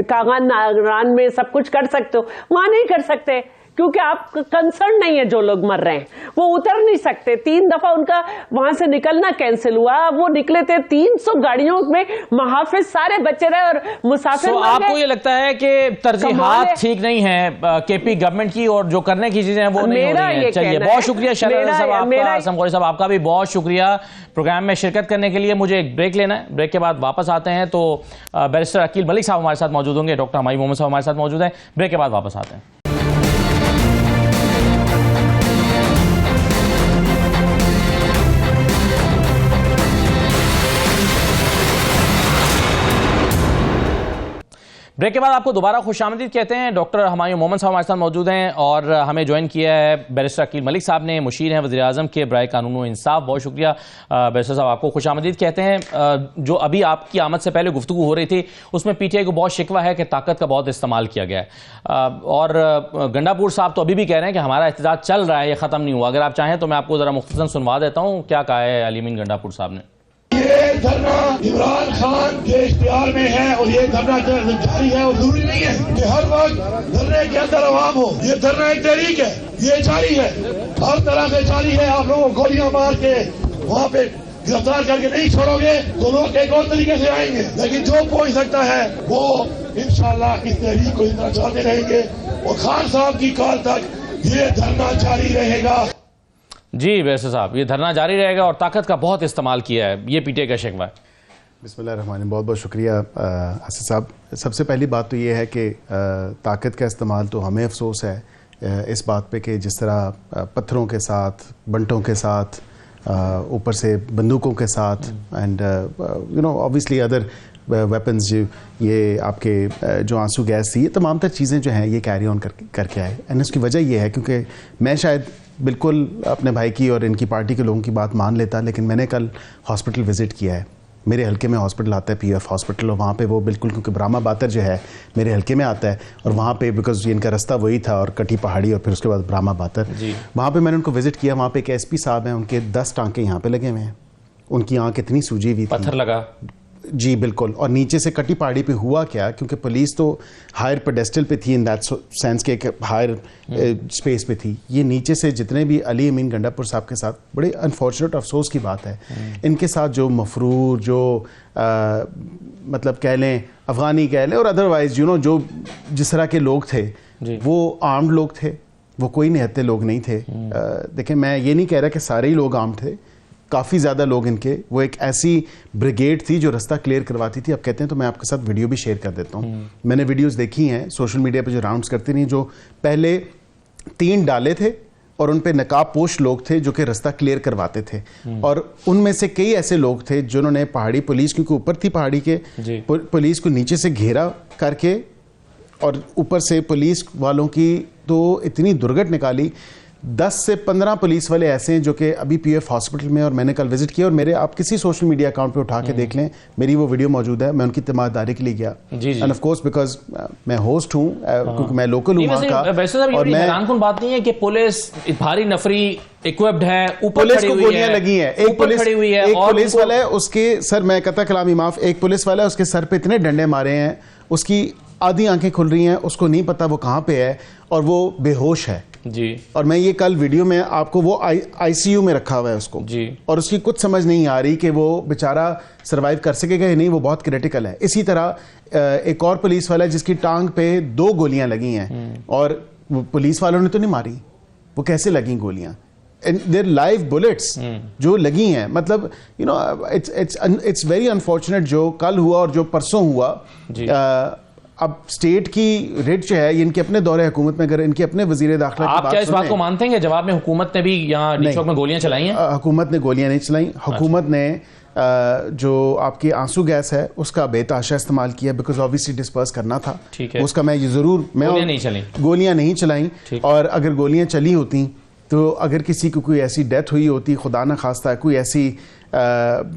کاغان ناگران میں سب کچھ کر سکتے ہو، وہاں نہیں کر سکتے کیونکہ آپ کنسرن نہیں ہے. جو لوگ مر رہے ہیں وہ اتر نہیں سکتے. 3 دفعہ ان کا وہاں سے نکلنا کینسل ہوا. وہ نکلے تھے 300 گاڑیوں میں، محافظ سارے بچے رہے اور مسافر مر گئے. آپ کو یہ لگتا ہے کہ ترجیحات ٹھیک نہیں ہیں کے پی گورنمنٹ کی اور جو کرنے کی چیزیں ہیں وہ نہیں ہو رہی ہیں؟ چلیے بہت شکریہ شہزاد صاحب آپ کا، اسلم غوری صاحب آپ کا بھی بہت شکریہ پروگرام میں شرکت کرنے کے لیے. مجھے ایک بریک لینا ہے، بریک کے بعد واپس آتے ہیں تو بیرسٹر عقیل ملک صاحب ہمارے ساتھ موجود ہوں گے، ڈاکٹر ہمایوں محمد صاحب ہمارے ساتھ موجود ہیں. بریک کے بعد واپس آتے ہیں. بریک کے بعد آپ کو دوبارہ خوش آمدید کہتے ہیں. ڈاکٹر ہمایوں محمد صاحب ہمارے ساتھ موجود ہیں اور ہمیں جوائن کیا ہے بیرسٹر عقیل ملک صاحب نے، مشیر ہیں وزیر اعظم کے برائے قانون و انصاف. بہت شکریہ بیرسٹر صاحب، آپ کو خوش آمدید کہتے ہیں. جو ابھی آپ کی آمد سے پہلے گفتگو ہو رہی تھی اس میں پی ٹی آئی کو بہت شکوہ ہے کہ طاقت کا بہت استعمال کیا گیا ہے، اور گنڈا پور صاحب تو ابھی بھی کہہ رہے ہیں کہ ہمارا احتجاج چل رہا ہے، یہ ختم نہیں ہوا. اگر آپ چاہیں تو میں آپ کو ذرا مختصراً سنوا دیتا ہوں کیا کہا ہے علی امین گنڈا پور صاحب نے. یہ دھرنا عمران خان کے اختیار میں ہے اور یہ دھرنا جاری ہے، اور ضروری نہیں ہے کہ ہر وقت دھرنے کے اندر عوام ہو. یہ دھرنا ایک تحریک ہے، یہ جاری ہے، ہر طرح سے جاری ہے. آپ لوگوں کو گولیاں مار کے وہاں پہ گرفتار کر کے نہیں چھوڑو گے تو لوگ ایک اور طریقے سے آئیں گے، لیکن جو پہنچ سکتا ہے وہ انشاءاللہ اس تحریک کو اس طرح چلاتے رہیں گے اور خان صاحب کی کال تک یہ دھرنا جاری رہے گا. جی بیرسٹر صاحب، یہ دھرنا جاری رہے گا اور طاقت کا بہت استعمال کیا ہے، یہ پی ٹی آئی کا شکوہ ہے. بسم اللہ الرحمن الرحیم. بہت بہت شکریہ اسد صاحب. سب سے پہلی بات تو یہ ہے کہ طاقت کا استعمال تو ہمیں افسوس ہے اس بات پہ کہ جس طرح پتھروں کے ساتھ، بنٹوں کے ساتھ، اوپر سے بندوقوں کے ساتھ اینڈ obviously ادر ویپنز، یہ آپ کے جو آنسو گیس تھی، یہ تمام تر چیزیں جو ہیں یہ کیری آن کر کے آئے. اینڈ اس کی وجہ یہ ہے کیونکہ میں شاید بالکل اپنے بھائی کی اور ان کی پارٹی کے لوگوں کی بات مان لیتا، لیکن میں نے کل ہاسپٹل وزٹ کیا ہے. میرے حلقے میں ہاسپٹل آتا ہے، پی ایف ہاسپٹل، اور وہاں پہ وہ بالکل، کیونکہ براما باتر جو ہے میرے حلقے میں آتا ہے، اور وہاں پہ بیکاز ان کا رستہ وہی تھا، اور کٹی پہاڑی اور پھر اس کے بعد براما باتر، وہاں پہ میں نے ان کو وزٹ کیا. وہاں پہ ایک ایس پی صاحب ہیں، ان کے 10 ٹانکے یہاں پہ لگے ہوئے ہیں، ان کی آنکھ اتنی سوجی ہوئی تھی، پتھر لگا. جی بالکل. اور نیچے سے کٹی پہاڑی پہ ہوا کیا، کیونکہ پولیس تو ہائر پیڈسٹل پہ تھی، ان دیٹ سینس کے ایک ہائر اسپیس پہ تھی. یہ نیچے سے جتنے بھی علی امین گنڈا پور صاحب کے ساتھ، بڑے انفارچونیٹ افسوس کی بات ہے، ان کے ساتھ جو مفرور، جو مطلب کہہ لیں افغانی کہہ لیں، اور ادروائز جو جس طرح کے لوگ تھے وہ آرمڈ لوگ تھے، وہ کوئی نہتے لوگ نہیں تھے. دیکھیں میں یہ نہیں کہہ رہا کہ سارے ہی لوگ آرمڈ تھے، کافی زیادہ لوگ ان کے، وہ ایک ایسی بریگیڈ تھی جو رستہ کلیئر کرواتی تھی. اب کہتے ہیں تو میں آپ کے ساتھ ویڈیو بھی شیئر کر دیتا ہوں. میں نے ویڈیوز دیکھی ہیں سوشل میڈیا پہ جو راؤنڈز کرتی رہی، جو پہلے 3 ڈالے تھے اور ان پہ نقاب پوش لوگ تھے جو کہ رستہ کلیئر کرواتے تھے، اور ان میں سے کئی ایسے لوگ تھے جنہوں نے پہاڑی پولیس، کیونکہ اوپر تھی پہاڑی کے، پولیس کو نیچے سے گھیرا کر کے اور اوپر سے پولیس والوں کی تو اتنی درگٹ نکالی. 10 سے 15 پولیس والے ایسے ہیں جو کہ ابھی پی ایف ہاسپٹل میں، اور میں نے کل وزٹ کیا، اور میرے آپ کسی سوشل میڈیا اکاؤنٹ پہ اٹھا کے دیکھ لیں، میری وہ ویڈیو موجود ہے. میں ان کی تیمارداری کے لیے گیا، اینڈ آف کورس بیکاز میں ہوسٹ ہوں، کیونکہ میں لوکل ہوں وہاں کا. اور میں حیران کن بات نہیں ہے کہ پولیس بھاری نفری ایکوپڈ ہے، پولیس کو گولیاں لگی ہیں. ایک پولیس والا ہے، اس کے سر، میں قطع کلامی معاف، ایک پولیس والا ہے، اس کے سر پہ اتنے ڈنڈے مارے ہیں، اس کی آدھی آنکھیں کھل رہی ہیں، اس کو نہیں پتا وہ کہاں پہ ہے، اور وہ بے ہوش ہے. جی. اور میں یہ کل ویڈیو میں آپ کو، وہ آئی سی یو میں رکھا ہوا ہے اس کو، اور اس کی کچھ سمجھ نہیں آ رہی کہ وہ بیچارہ سروائیو کر سکے گا یا نہیں، وہ بہت کریٹیکل ہے. اسی طرح ایک اور پولیس والا ہے جس کی ٹانگ پہ 2 گولیاں لگی ہیں، اور پولیس والوں نے تو نہیں ماری، وہ کیسے لگیں گولیاں؟ دیر لائیو بلٹس جو لگی ہیں. مطلب اٹس ویری انفارچونیٹ جو کل ہوا اور جو پرسوں ہوا. اب اسٹیٹ کی ریٹ جو ہے ان کے اپنے دور حکومت میں اگر ان کے اپنے وزیر داخلہ آپ کیا اس بات کو مانتے ہیں کہ جواب میں حکومت نے بھی یہاں ڈی چوک میں گولیاں چلائی ہیں؟ حکومت نے گولیاں نہیں چلائیں. حکومت نے جو آپ کی آنسو گیس ہے اس کا بے تحاشا استعمال کیا بیکاز آبویسلی ڈسپرس کرنا تھا. اس کا میں یہ ضرور گولیاں نہیں چلائیں. اور اگر گولیاں چلی ہوتی تو اگر کسی کو کوئی ایسی ڈیتھ ہوئی ہوتی, خدا نہ خواستہ کوئی ایسی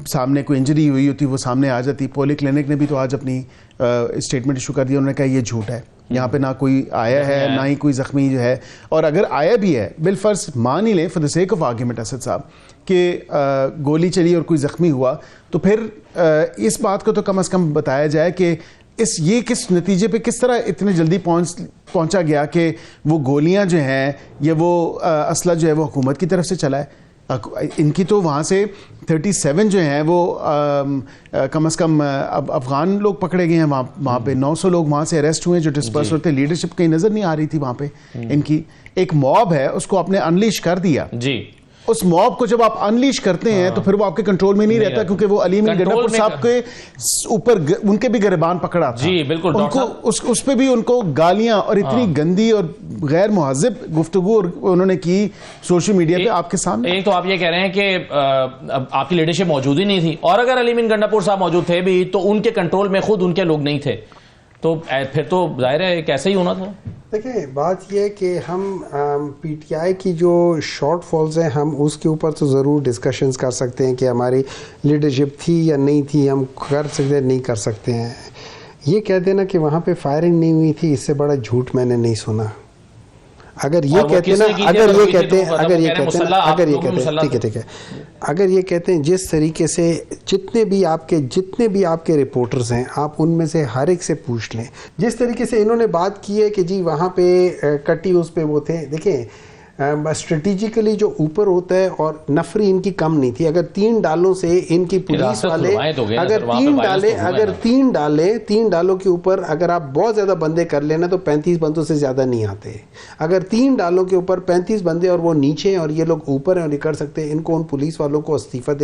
سامنے کوئی انجری ہوئی ہوتی, وہ سامنے آ جاتی. پولی کلینک نے بھی تو آج اپنی اسٹیٹمنٹ ایشو کر دیا, انہوں نے کہا یہ جھوٹ ہے, یہاں پہ نہ کوئی آیا ہے نہ ہی کوئی زخمی جو ہے. اور اگر آیا بھی ہے بالفرض مان ہی لیں for the sake of argument Asad صاحب کہ گولی چلی اور کوئی زخمی ہوا, تو پھر اس بات کو تو کم از کم بتایا جائے کہ یہ کس نتیجے پہ کس طرح اتنے جلدی پہنچا گیا کہ وہ گولیاں جو ہیں یا وہ اسلحہ جو ہے وہ حکومت کی طرف سے چلا ہے. ان کی تو وہاں سے 37 جو ہیں وہ کم از کم اب افغان لوگ پکڑے گئے ہیں وہاں پہ. 900 لوگ وہاں سے اریسٹ ہوئے جو ڈسپرس ہوتے. لیڈرشپ کہیں نظر نہیں آ رہی تھی وہاں پہ. ان کی ایک موب ہے, اس کو آپ نے انلیش کر دیا. جی, اس موب کو جب آپ انلیش کرتے ہیں تو پھر وہ آپ کے کنٹرول میں نہیں رہتا, کیونکہ وہ علی امین گنڈا پور صاحب کے اوپر ان کے بھی گریبان پکڑا تھا. جی بالکل, اس پہ بھی ان کو گالیاں اور اتنی گندی اور غیر مہذب گفتگو انہوں نے کی سوشل میڈیا پہ آپ کے سامنے. ایک تو آپ یہ کہہ رہے ہیں کہ آپ کی لیڈرشپ موجود ہی نہیں تھی, اور اگر علی امین گنڈا پور صاحب موجود تھے بھی تو ان کے کنٹرول میں خود ان کے لوگ نہیں تھے, تو پھر تو ظاہر ہے کیسے ہی ہونا تھا. دیکھیں بات یہ ہے کہ ہم پی ٹی آئی کی جو شارٹ فالز ہیں ہم اس کے اوپر تو ضرور ڈسکشنز کر سکتے ہیں کہ ہماری لیڈرشپ تھی یا نہیں تھی, ہم کر سکتے ہیں نہیں کر سکتے ہیں. یہ کہہ دینا کہ وہاں پہ فائرنگ نہیں ہوئی تھی, اس سے بڑا جھوٹ میں نے نہیں سنا. اگر یہ کہتے ہیں اگر یہ کہتے ہیں جس طریقے سے جتنے بھی آپ کے رپورٹرز ہیں آپ ان میں سے ہر ایک سے پوچھ لیں, جس طریقے سے انہوں نے بات کی ہے کہ جی وہاں پہ کٹی اس پہ وہ تھے. دیکھیں اسٹریٹجیکلی جو اوپر ہوتا ہے اور نفری ان کی کم نہیں تھی. اگر 3 ڈالوں سے ان کی پولیس والے اگر 3 ڈالوں کے اوپر اگر آپ بہت زیادہ بندے کر لینا تو 35 بندوں سے زیادہ نہیں آتے. اگر 3 ڈالوں کے اوپر 35 بندے اور وہ نیچے ہیں اور یہ لوگ اوپر ہیں اور نہیں کر سکتے, ان کو ان پولیس والوں کو استعفیٰ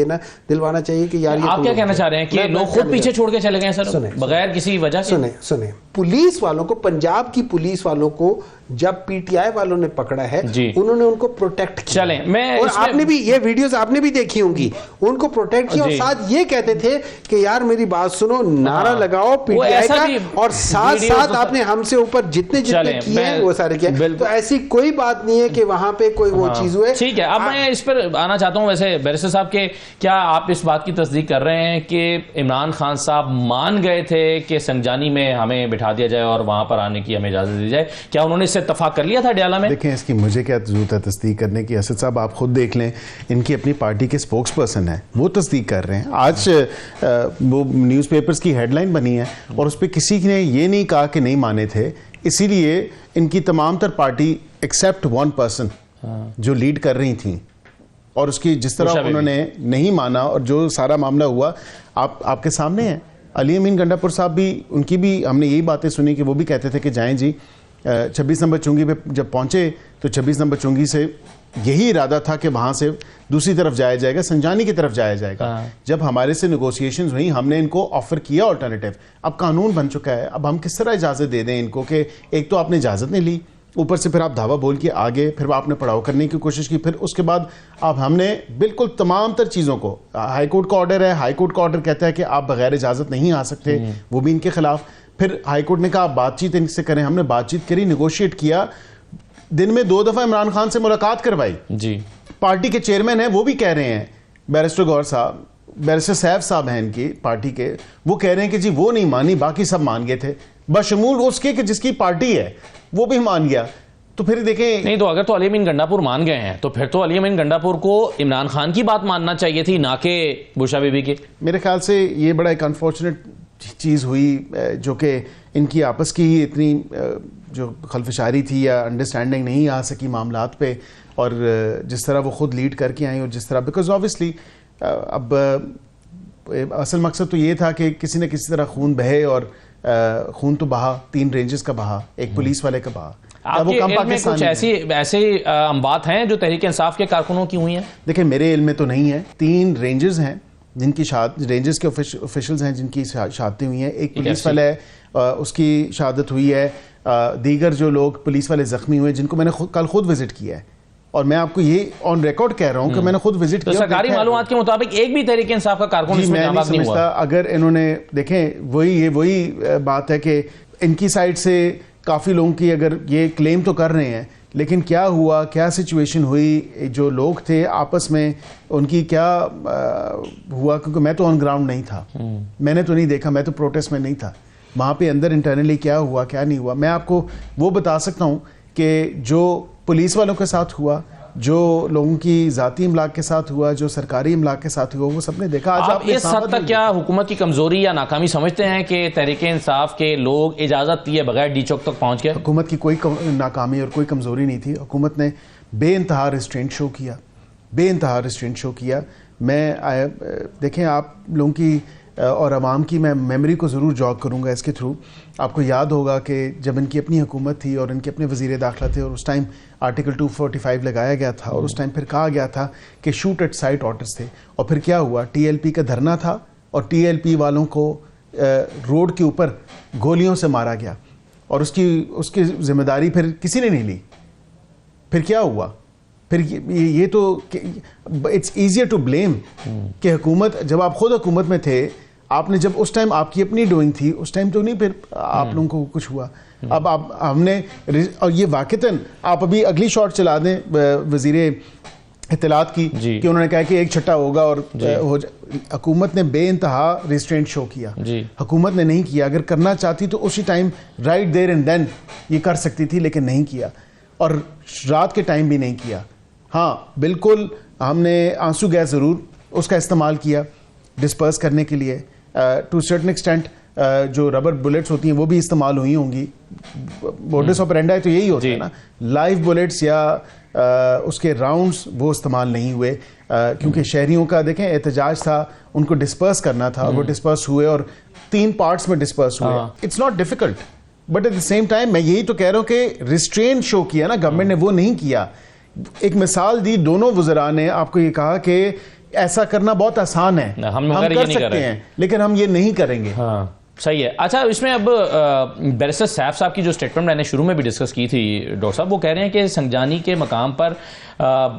دلوانا چاہیے کہ یار آپ کیا کہنا چاہ رہے ہیں کہ لوگ خود پیچھے چھوڑ کے چلے گئے سر بغیر کسی وجہ سے؟ سنیں پولیس والوں کو, پنجاب کی پولیس والوں کو جب پی ٹی آئی والوں نے پکڑا ہے انہوں نے ان کو پروٹیکٹ کیا. اور آپ نے بھی یہ ویڈیوز آپ نے بھی دیکھی ہوں گی, ان کو پروٹیکٹ کیا اور ساتھ یہ کہتے تھے کہ یار میری بات سنو, نعرہ لگاؤ پی ٹی آئی کا, اور ساتھ آپ نے ہم سے اوپر جتنے کیے ہیں وہ سارے کیے. تو ایسی کوئی بات نہیں ہے کہ وہاں پہ کوئی وہ چیز ہوئے. ٹھیک ہے, اب میں اس پر آنا چاہتا ہوں. ویسے بیرسٹر صاحب کہ کیا آپ اس بات کی تصدیق کر رہے ہیں کہ عمران خان صاحب مان گئے تھے کہ سنجانی میں ہمیں بٹھا دیا جائے اور وہاں پر آنے کی ہمیں اجازت دی جائے؟ کیا انہوں نے اس سے اتفاق کر لیا تھا ڈیالہ میں؟ دیکھیں اس کی مجھے کیا ضرورت ہے تصدیق کرنے کی. اسد صاحب آپ خود دیکھ لیں, ان کی اپنی پارٹی کے سپوکس پرسن ہیں, وہ تصدیق کر رہے ہیں. آج وہ نیوز پیپرز کی ہیڈ لائن بنی ہے اور اس پہ کسی نے یہ نہیں کہا کہ نہیں مانے تھے. اسی لیے ان کی تمام تر پارٹی ایکسیپٹ 1 پرسن جو لیڈ کر رہی تھیں اور اس کی جس طرح انہوں نے نہیں مانا اور جو سارا معاملہ ہوا آپ کے سامنے ہے. علی امین گنڈا پور صاحب بھی, ان کی بھی ہم نے یہی باتیں سنی کہ وہ بھی کہتے تھے کہ جائیں جی. 26 نمبر چونگی پہ جب پہنچے تو 26 نمبر چونگی سے یہی ارادہ تھا کہ وہاں سے دوسری طرف جایا جائے گا, سنجانی کی طرف جایا جائے گا. جب ہمارے سے نیگوسیشنز ہوئی ہم نے ان کو آفر کیا آلٹرنیٹیو. اب قانون بن چکا ہے, اب ہم کس طرح اجازت دے دیں ان کو کہ ایک تو آپ نے اجازت نہیں لی, اوپر سے پھر آپ دھاوا بول کے آگے, پھر آپ نے پڑاؤ کرنے کی کوشش کی, پھر اس کے بعد اب ہم نے بالکل تمام تر چیزوں کو, ہائی کورٹ کا آرڈر ہے, ہائی کورٹ کا آرڈر کہتا ہے کہ آپ بغیر اجازت نہیں آ سکتے, وہ بھی ان کے خلاف. پھر ہائی کورٹ نے کہا آپ بات چیت ان سے کریں, ہم نے بات چیت کری, نیگوشیٹ کیا, دن میں 2 دفعہ عمران خان سے ملاقات کروائی. جی پارٹی کے چیئرمین ہیں وہ بھی کہہ رہے ہیں, بیرسٹر گور صاحب, بیرسٹر سیف صاحب ہیں ان کی پارٹی کے, وہ کہہ رہے ہیں کہ جی وہ نہیں مانی, باقی سب مان گئے تھے, بشمول اس کے کہ جس کی پارٹی ہے وہ بھی مان گیا. تو پھر دیکھیں نہیں, تو اگر تو علی امین گنڈا پور مان گئے ہیں تو پھر تو علی امین گنڈا پور کو عمران خان کی بات ماننا چاہیے تھی, نہ کہ بشرا بی بی کی. میرے خیال سے یہ بڑا ایک انفارچونیٹ چیز ہوئی جو کہ ان کی آپس کی ہی اتنی جو خلفشاری تھی یا انڈرسٹینڈنگ نہیں آ سکی معاملات پہ, اور جس طرح وہ خود لیڈ کر کے آئیں اور جس طرح, بیکاز آبویسلی اب اصل مقصد تو یہ تھا کہ کسی نہ کسی طرح خون بہے, اور خون تو بہا, 3 رینجز کا بہا, ایک پولیس والے کا بہا. آپ کے علم میں کچھ ایسے بات ہیں جو تحریک انصاف کے کارکنوں کی ہوئی ہیں؟ دیکھیں میرے علم میں تو نہیں ہے. 3 رینجرز ہیں جن کی رینجرز کے آفیشلز ہیں جن کی شہادتیں ہوئی ہیں. ایک پولیس والا ہے, اس کی شہادت ہوئی ہے. دیگر جو لوگ پولیس والے زخمی ہوئے جن کو میں نے کل خود وزٹ کیا ہے, اور میں آپ کو یہ آن ریکارڈ کہہ رہا ہوں کہ میں نے خود وزٹ کیا. سرکاری معلومات کے مطابق ایک بھی تحریک انصاف کا کارکن اس میں نہیں سمجھتا. اگر انہوں نے دیکھیں وہی بات ہے کہ ان کی سائڈ سے کافی لوگوں کی اگر یہ کلیم تو کر رہے ہیں, لیکن کیا ہوا, کیا سچویشن ہوئی, جو لوگ تھے آپس میں ان کی کیا ہوا, کیونکہ میں تو آن گراؤنڈ نہیں تھا, میں نے تو نہیں دیکھا, میں تو پروٹیسٹ میں نہیں تھا. وہاں پہ اندر انٹرنلی کیا ہوا کیا نہیں ہوا, میں آپ کو وہ بتا سکتا ہوں کہ جو پولیس والوں کے ساتھ ہوا, جو لوگوں کی ذاتی املاک کے ساتھ ہوا, جو سرکاری املاک کے ساتھ ہوا, وہ سب نے دیکھا. آپ اس حد تک کیا حکومت کی کمزوری یا ناکامی سمجھتے ہیں کہ تحریک انصاف کے لوگ اجازت دیے بغیر ڈی چوک تک پہنچ گئے؟ حکومت کی کوئی ناکامی اور کوئی کمزوری نہیں تھی. حکومت نے بے انتہا ریسٹرینٹ شو کیا, بے انتہا ریسٹرینٹ شو کیا. میں دیکھیں آپ لوگوں کی اور عوام کی میں میموری کو ضرور جاگ کروں گا اس کے تھرو. آپ کو یاد ہوگا کہ جب ان کی اپنی حکومت تھی اور ان کے اپنے وزیر داخلہ تھے, اور اس ٹائم آرٹیکل 245 لگایا گیا تھا, اور اس ٹائم پھر کہا گیا تھا کہ شوٹ ایٹ سائٹ آرڈرز تھے. اور پھر کیا ہوا, ٹی ایل پی کا دھرنا تھا اور ٹی ایل پی والوں کو روڈ کے اوپر گولیوں سے مارا گیا, اور اس کی ذمہ داری پھر کسی نے نہیں لی. پھر کیا ہوا, پھر یہ تو اٹس ایزیئر ٹو بلیم کہ حکومت, جب آپ خود حکومت میں تھے, آپ نے جب اس ٹائم آپ کی اپنی ڈوئنگ تھی, اس ٹائم تو نہیں پھر آپ لوگوں کو کچھ ہوا. اب ہم نے, اور یہ واقعتاً آپ ابھی اگلی شاٹ چلا دیں وزیر اطلاعات کی کہ انہوں نے کہا کہ ایک چھٹا ہوگا, اور حکومت نے بے انتہا ریسٹرینٹ شو کیا. حکومت نے نہیں کیا. اگر کرنا چاہتی تو اسی time right there and then یہ کر سکتی تھی, لیکن نہیں کیا, اور رات کے ٹائم بھی نہیں کیا. ہاں بالکل ہم نے آنسو گیس ضرور اس کا استعمال کیا ڈسپرس کرنے کے لیے. ٹو سرٹن ایکسٹینٹ جو ربر بلیٹس ہوتی ہیں وہ بھی استعمال ہوئی ہوں گی. موڈس آپرینڈی تو یہی ہوتا ہے نا, لائیو بلیٹس یا اس کے راؤنڈز وہ استعمال نہیں ہوئے, کیونکہ شہریوں کا دیکھیں احتجاج تھا, ان کو ڈسپرس کرنا تھا, اور وہ ڈسپرس ہوئے اور 3 پارٹس میں ڈسپرس ہوئے. It's not difficult, but at the same time میں یہی تو کہہ رہا ہوں کہ ریسٹرین شو کیا نا گورنمنٹ نے, وہ نہیں کیا. ایک مثال دی دونوں وزراء نے, آپ کو یہ کہا کہ ایسا کرنا بہت آسان ہے, ہم کر سکتے ہیں, لیکن ہم یہ نہیں کریں گے. صحیح ہے. اچھا, اس میں اب بیرسٹر سیف صاحب کی جو سٹیٹمنٹ میں نے شروع میں بھی ڈسکس کی تھی ڈاکٹر صاحب, وہ کہہ رہے ہیں کہ سنجانی کے مقام پر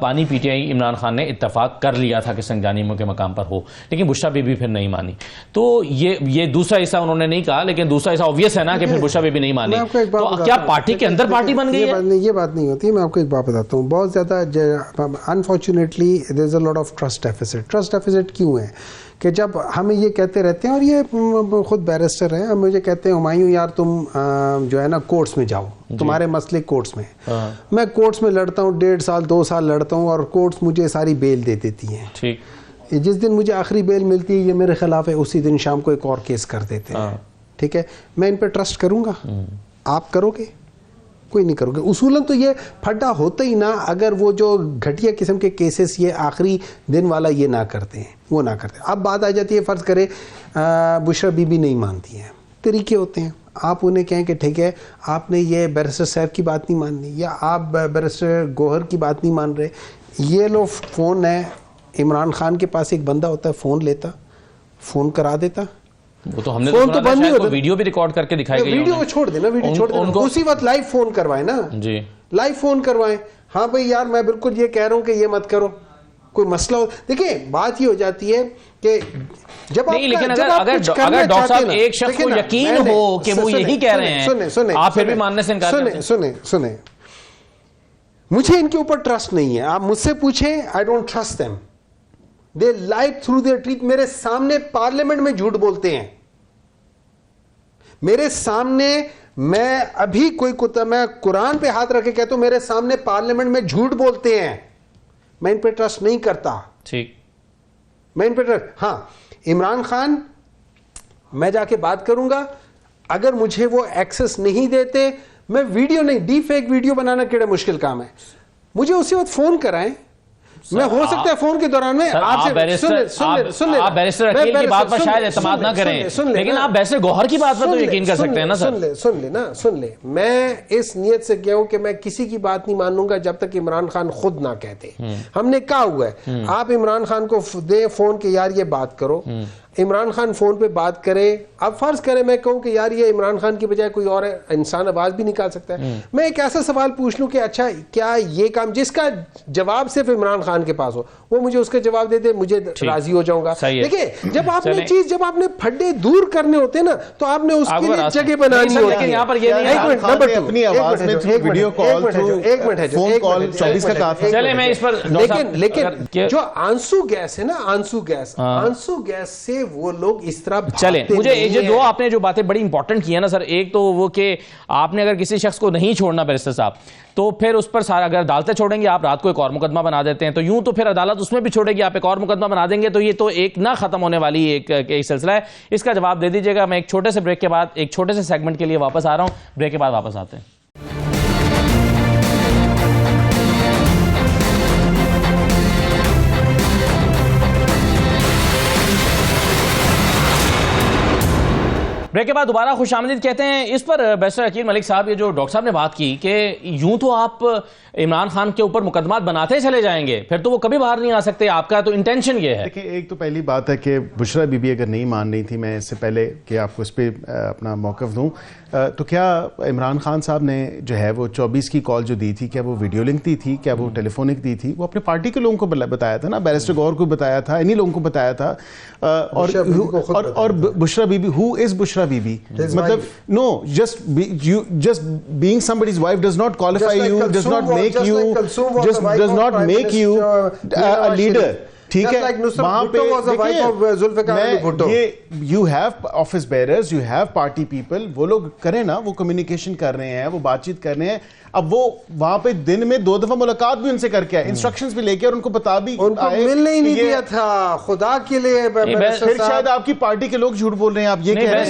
بانی P T I Imran Khan نے اتفاق کر لیا تھا کہ سنجانی کے مقام پر ہو, لیکن بشرا بی بی پھر نہیں مانی. تو یہ دوسرا حصہ انہوں نے نہیں کہا, لیکن دوسرا حصہ obvious ہے نا کہ پھر بشرا بی بی نہیں مانی. تو کیا پارٹی کے اندر پارٹی بن گئی ہے؟ یہ بات نہیں ہوتی. میں آپ کو ایک بات بتاتا ہوں, بہت زیادہ unfortunately there is a lot of trust deficits. Trust deficits کیوں ہے کہ جب ہمیں یہ کہتے رہتے ہیں, اور یہ خود بیرسٹر ہیں, ہم مجھے کہتے ہیں ہمایوں یار تم جو ہے نا کورٹس میں جاؤ, تمہارے مسئلے کورٹس میں. میں کورٹس میں لڑتا ہوں, 1.5 سال 2 سال لڑتا ہوں, اور کورٹس مجھے ساری بیل دے دیتی ہیں. جس دن مجھے آخری بیل ملتی ہے یہ میرے خلاف ہے, اسی دن شام کو ایک اور کیس کر دیتے ہیں. ٹھیک ہے, میں ان پہ ٹرسٹ کروں گا؟ آپ کرو گے؟ کوئی نہیں کرو گے. اصولاً تو یہ پھڈا ہوتا ہی نہ اگر وہ جو گھٹیا قسم کے کیسز یہ آخری دن والا یہ نہ کرتے ہیں, وہ نہ کرتے. اب بات آ جاتی ہے, فرض کرے بشرا بی بی نہیں مانتی ہیں, طریقے ہوتے ہیں. آپ انہیں کہیں کہ ٹھیک ہے آپ نے یہ بیرسٹر صاحب کی بات نہیں ماننی, یا آپ بیرسٹر گوہر کی بات نہیں مان رہے. یہ لو فون ہے, عمران خان کے پاس ایک بندہ ہوتا ہے, فون لیتا, فون کرا دیتا. وہ تو ہم نے فون تو بند نہیں ہوتا, ویڈیو بھی ریکارڈ کر کے دکھائی گئی. ویڈیو کو چھوڑ دینا, ویڈیو چھوڑ دینا, اسی وقت لائیو فون کروائیں نا. جی لائیو فون کروائیں. ہاں بھائی یار میں بالکل یہ کہہ رہا ہوں کہ یہ مت کرو, کوئی مسئلہ ہو. دیکھیں بات یہ ہو جاتی ہے کہ جب نہیں, لیکن اگر ڈاکٹر صاحب ایک شخص کو یقین ہو کہ وہ یہی کہہ رہے ہیں, آپ پھر بھی ماننے سے انکار کرتے ہیں. سنیں, مجھے ان کے اوپر ٹرسٹ نہیں ہے. آپ مجھ سے پوچھیں, آئی ڈونٹ ٹرسٹ دیم. دے لائے تھرو دیئر ٹریٹ. میرے سامنے پارلیمنٹ میں جھوٹ بولتے ہیں, میرے سامنے. میں ابھی میں قرآن پہ ہاتھ رکھ کے کہتا ہوں, میرے سامنے پارلیمنٹ میں جھوٹ بولتے ہیں. میں ان پہ ٹرسٹ نہیں کرتا. ٹھیک, میں ان پہ ٹرسٹ. ہاں عمران خان میں جا کے بات کروں گا, اگر مجھے وہ ایکسس نہیں دیتے, میں ویڈیو نہیں, ڈی فیک ویڈیو بنانا کیڑا مشکل کام ہے. مجھے اسی وقت فون کرائیں, میں ہو سکتا ہے فون کے دوران میں آپ بیرسٹر عقیل کی بات پر شاید اعتماد نہ کریں، لیکن آپ بیرسٹر گوہر کی بات پر تو یقین کر سکتے ہیں نا سر. سن لے میں اس نیت سے گیا ہوں کہ میں کسی کی بات نہیں مانوں گا جب تک عمران خان خود نہ کہتے. ہم نے کہا ہوا ہے آپ عمران خان کو دیں فون کہ یار یہ بات کرو، عمران خان فون پہ بات کرے. اب فرض کرے میں کہوں کہ یار یہ عمران خان کی بجائے کوئی اور انسان آواز بھی نکال سکتا ہے. میں ایک ایسا سوال پوچھ لوں کہ اچھا کیا یہ کام جس کا جواب صرف عمران خان کے پاس ہو وہ مجھے اس کا جواب دے دے، مجھے راضی ہو جاؤں گا. دیکھیں جب آپ نے چیز جب آپ نے پھڈے دور کرنے ہوتے نا تو آپ نے اس کے لیے جگہ بنانی ہوتی ہے. یہاں پر یہ چلے میں اس پر لیکن جو آنسو گیس ہے نا، آنسو گیس سے وہ لوگ اس طرح چلیں. مجھے یہ دو آپ نے جو باتیں بڑی امپورٹنٹ کی ہیں نا سر، ایک تو وہ کہ آپ نے اگر کسی شخص کو نہیں چھوڑنا بیرسٹر صاحب تو پھر اس پر سارا اگر عدالتیں چھوڑیں گے، آپ رات کو ایک اور مقدمہ بنا دیتے ہیں تو یوں تو پھر عدالت اس میں بھی چھوڑے گی، آپ ایک اور مقدمہ بنا دیں گے تو یہ تو ایک نہ ختم ہونے والی ایک سلسلہ ہے. اس کا جواب دے دیجیے گا. میں ایک چھوٹے سے بریک کے بعد ایک چھوٹے سے سیگمنٹ کے لیے واپس آ رہا ہوں. بریک کے بعد واپس آتے ہیں. بریک کے بعد دوبارہ خوش آمدید کہتے ہیں. اس پر بیرسٹر عقیل ملک صاحب، یہ جو ڈاکٹر صاحب نے بات کی کہ یوں تو آپ عمران خان کے اوپر مقدمات بناتے چلے جائیں گے، پھر تو وہ کبھی باہر نہیں آ سکتے، آپ کا تو انٹینشن یہ ہے. دیکھیں ایک تو پہلی بات ہے کہ بشرا بی بی اگر نہیں مان رہی تھی، میں اس سے پہلے کہ آپ کو اس پہ اپنا موقف دوں، تو کیا عمران خان صاحب نے جو ہے وہ 24 کی کال جو دی تھی، کیا وہ ویڈیو لنک دی تھی، کیا وہ ٹیلی فونک دی تھی؟ وہ اپنے پارٹی کے لوگوں کو بتایا تھا نا، بیرسٹر گور کو بتایا تھا، انہی لوگوں کو بتایا تھا. اور بشرا be be, who is Bushra be be? مطلب نو، just being somebody's wife does not qualify you, does not make you, just does not make you a leader. ٹھیک ہے، وہاں پہ you have office bears, you have party people, وہ لوگ کریں نا، وہ کمیونیکیشن کر رہے ہیں، وہ بات چیت کر رہے ہیں. اب وہ وہاں پہ دن میں 2 دفعہ ملاقات بھی ان سے کر کے آئے، انسٹرکشنز بھی لے کے، اور ان کو بتا بھی ان کو ملنے ہی نہیں دیا تھا خدا کے لیے. پھر شاید آپ کی پارٹی کے لوگ جھوٹ بول رہے ہیں، آپ یہ کہہ رہے ہیں.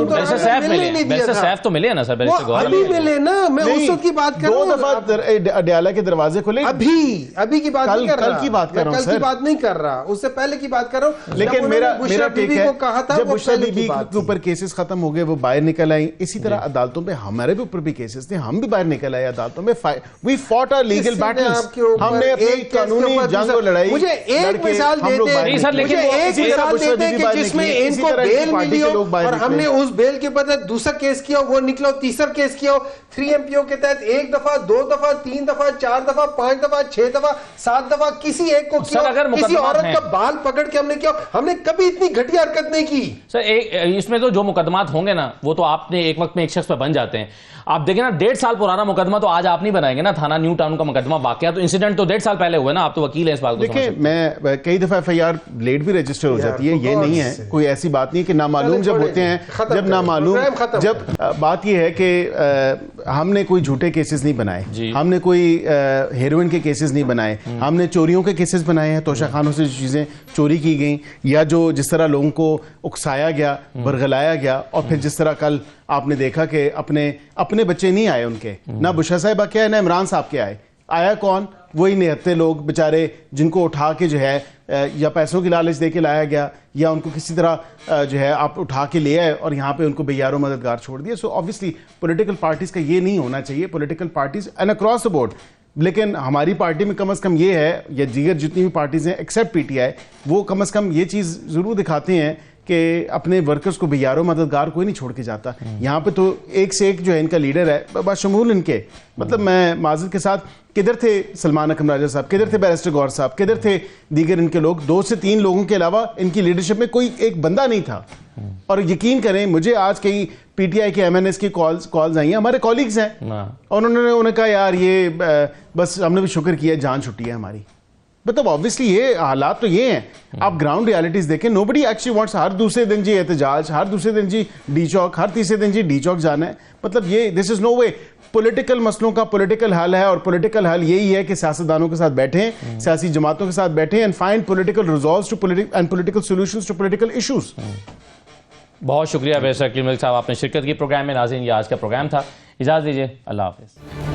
بیرسٹر صاحب تو ملے نا سر، بیرسٹر گور ابھی ملے نا. میں اس وقت کی بات کر رہا ہوں، 2 دفعہ اڈیالہ کے دروازے کھلے. ابھی کی بات نہیں کر رہا، کل کی بات کر رہا ہوں سر، کل کی بات نہیں کر رہا، اس سے پہلے کی بات کر رہا ہوں. لیکن میرا ٹیک ہے جب بشرا بی بی کے اوپر کیسز ختم ہو گئے، وہ باہر نکل آئی. اسی طرح عدالتوں پہ ہمارے بھی اوپر بھی کیسز تھے، ہم بھی باہر نکل آئے عدالتوں میں. we fought our legal battles. ہم نے اپنی قانونی جنگ و لڑائی. مجھے ایک مثال دیتے کہ جس میں ان کو بیل ملی ہو اور ہم نے اس بیل کے بدلے دوسرا کیس کیا، وہ نکلو تیسرا کیس کیا 3 MPO کے تحت 1 دفعہ 2 دفعہ 3 دفعہ 4 دفعہ 5 دفعہ 6 دفعہ 7 دفعہ کسی ایک کو کیا، کسی عورت کا بال پکڑ کے ہم نے کیا. ہم نے کبھی اتنی گھٹیا حرکت نہیں کی سر. اس میں تو جو مقدمات ہوں گے نا، وہ تو آپ نے ایک وقت میں ایک شخص پہ بن جاتے ہیں. آپ دیکھیں نا 1.5 سال پرانا مقدمہ تو آج آپ نہیں بنائیں گے نا. تھانہ نیو ٹاؤن کا مقدمہ واقعہ تو انسیڈنٹ تو 1.5 سال پہلے ہوئے نا. آپ تو وکیل ہیں اس بات کو. دیکھیں میں کئی دفعہ FIR لیٹ بھی رجسٹر ہو جاتی ہے، یہ نہیں ہے کوئی ایسی بات نہیں کہ نامعلوم جب ہوتے ہیں، جب نامعلوم، جب بات یہ ہے کہ ہم نے کوئی جھوٹے کیسز نہیں بنائے، ہم نے کوئی ہیروئن کے کیسز نہیں بنائے، ہم نے چوریوں کے کیسز بنائے ہیں. توشہ خانوں سے چیزیں چوری کی گئیں، یا جو جس طرح لوگوں کو اکسایا گیا، برگلایا گیا، اور پھر جس طرح کل آپ نے دیکھا کہ اپنے بچے نہیں آئے ان کے، نہ بشرا صاحبہ کے آئے نہ عمران صاحب کے آئے. آیا کون؟ وہی نہتے لوگ بیچارے جن کو اٹھا کے جو ہے یا پیسوں کی لالچ دے کے لایا گیا، یا ان کو کسی طرح جو ہے آپ اٹھا کے لے آئے اور یہاں پہ ان کو بے یار و مددگار چھوڑ دیا. سو آبویسلی پولیٹیکل پارٹیز کا یہ نہیں ہونا چاہیے. Political parties and across the board, لیکن ہماری پارٹی میں کم از کم یہ ہے، یا دیگر جتنی بھی پارٹیز ہیں ایکسیپٹ PTI، وہ کم از کم یہ چیز ضرور دکھاتے ہیں کہ اپنے ورکرز کو بے یار و مددگار کوئی نہیں چھوڑ کے جاتا. یہاں پہ تو ایک سے ایک جو ہے ان کا لیڈر ہے، بشمول ان کے. مطلب میں معذرت کے ساتھ، کدھر تھے سلمان اکرم راجہ صاحب، کدھر تھے بیرسٹر گور صاحب، کدھر تھے دیگر ان کے لوگ؟ 2 سے 3 لوگوں کے علاوہ ان کی لیڈرشپ میں کوئی ایک بندہ نہیں تھا. اور یقین کریں مجھے آج کئی PTI کے MNS کی کالز آئی ہیں، ہمارے کولیگز ہیں، اور انہوں نے کہا یار یہ بس ہم نے بھی شکر کیا جان چھٹی ہے ہماری. مطلب آبویسلی یہ حالات تو یہ ہیں. آپ گراؤنڈ ریالٹیز دیکھیں، nobody actually wants ہر دوسرے دن جی احتجاج، ہر دوسرے دن جی ڈی چوک، ہر تیسرے دن جی ڈی چوک جانا ہے. مطلب یہ دس از نو وے. پولیٹیکل مسئلوں کا پولیٹیکل حل ہے، اور پولیٹیکل حل یہی ہے کہ سیاستدانوں کے ساتھ بیٹھیں، سیاسی جماعتوں کے ساتھ بیٹھیں and find political resolves to and political solutions to political issues. بہت شکریہ بیرسٹر عقیل ملک صاحب، آپ نے شرکت کی پروگرام میں. ناظرین یہ آج کا پروگرام تھا، اجازت دیجیے، اللہ حافظ.